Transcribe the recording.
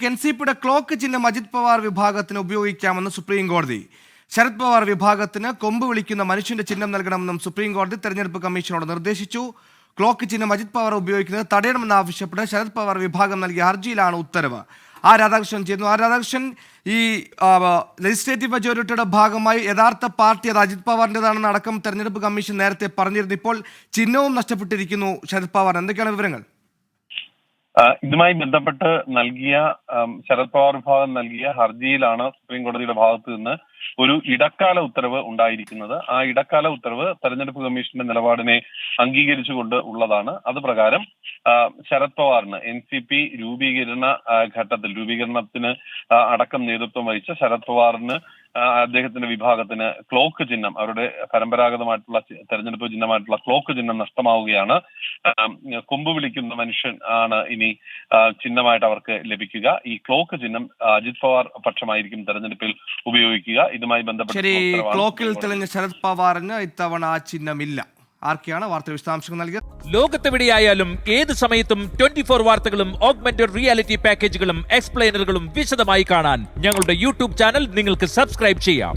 എൻസിപിയുടെ clock ചിഹ്നം അജിത് പവാർ വിഭാഗത്തിന് ഉപയോഗിക്കാമെന്ന് സുപ്രീം കോടതി. ശരത് പവാർ വിഭാഗത്തിന് കൊമ്പ് വിളിക്കുന്ന മനുഷ്യന്റെ ചിഹ്നം നൽകണമെന്നും സുപ്രീം കോടതി തെരഞ്ഞെടുപ്പ് കമ്മീഷനോട് നിർദ്ദേശിച്ചു. ക്ലോക്ക് ചിഹ്നം അജിത് പവാർ ഉപയോഗിക്കുന്നത് തടയണമെന്നാവശ്യപ്പെട്ട് ശരത് പവാർ വിഭാഗം നൽകിയ ഹർജിയിലാണ് ഉത്തരവ്. രാധാകൃഷ്ണൻ ചെയ്യുന്നു. രാധാകൃഷ്ണൻ, ഈ ലെജിസ്ലേറ്റീവ് മെജോറിറ്റിയുടെ ഭാഗമായി യഥാർത്ഥ പാർട്ടി അത് അജിത് പവാറിൻ്റെതാണെന്ന് അടക്കം തെരഞ്ഞെടുപ്പ് കമ്മീഷൻ നേരത്തെ പറഞ്ഞിരുന്നു. ഇപ്പോൾ ചിഹ്നവും നഷ്ടപ്പെട്ടിരിക്കുന്നു ശരത് പവാർ. എന്തൊക്കെയാണ് വിവരങ്ങൾ? ഇതുമായി ബന്ധപ്പെട്ട് നൽകിയ ശരത് പവാർ വിഭാഗം നൽകിയ ഹർജിയിലാണ് സുപ്രീം കോടതിയുടെ ഭാഗത്ത് നിന്ന് ഒരു ഇടക്കാല ഉത്തരവ് ഉണ്ടായിരിക്കുന്നത്. ആ ഇടക്കാല ഉത്തരവ് തെരഞ്ഞെടുപ്പ് കമ്മീഷന്റെ നിലപാടിനെ അംഗീകരിച്ചുകൊണ്ട് ഉള്ളതാണ്. അത് പ്രകാരം ശരത് പവാറിന് NCP രൂപീകരണത്തിന് അടക്കം നേതൃത്വം വഹിച്ച ശരത് പവാറിന് അദ്ദേഹത്തിന്റെ വിഭാഗത്തിന് ക്ലോക്ക് ചിഹ്നം, അവരുടെ പരമ്പരാഗതമായിട്ടുള്ള തെരഞ്ഞെടുപ്പ് ചിഹ്നമായിട്ടുള്ള ക്ലോക്ക് ചിഹ്നം നഷ്ടമാവുകയാണ്. കൊമ്പ് വിളിക്കുന്ന മനുഷ്യൻ ആണ് ഇനി ചിഹ്നമായിട്ട് അവർക്ക് ലഭിക്കുക. ഈ ക്ലോക്ക് ചിഹ്നം അജിത് പവാർ പക്ഷമായിരിക്കും തെരഞ്ഞെടുപ്പിൽ ഉപയോഗിക്കുക. ഇതുമായി ബന്ധപ്പെട്ട് ക്ലോക്കിൽ തെളിഞ്ഞ ശരത് പവാറിന് ഇത്തവണ ആ ചിഹ്നമില്ല. ആർക്കെയാണ് വാർത്ത വിശദാംശങ്ങൾ നൽകിയത്? ലോകത്തെവിടെയായാലും ഏത് സമയത്തും 24 വാർത്തകളും ഓഗ്മെന്റഡ് റിയാലിറ്റി പാക്കേജുകളും എക്സ്പ്ലെയിനറുകളും വിശദമായി കാണാൻ ഞങ്ങളുടെ യൂട്യൂബ് ചാനൽ നിങ്ങൾക്ക് സബ്സ്ക്രൈബ് ചെയ്യാം.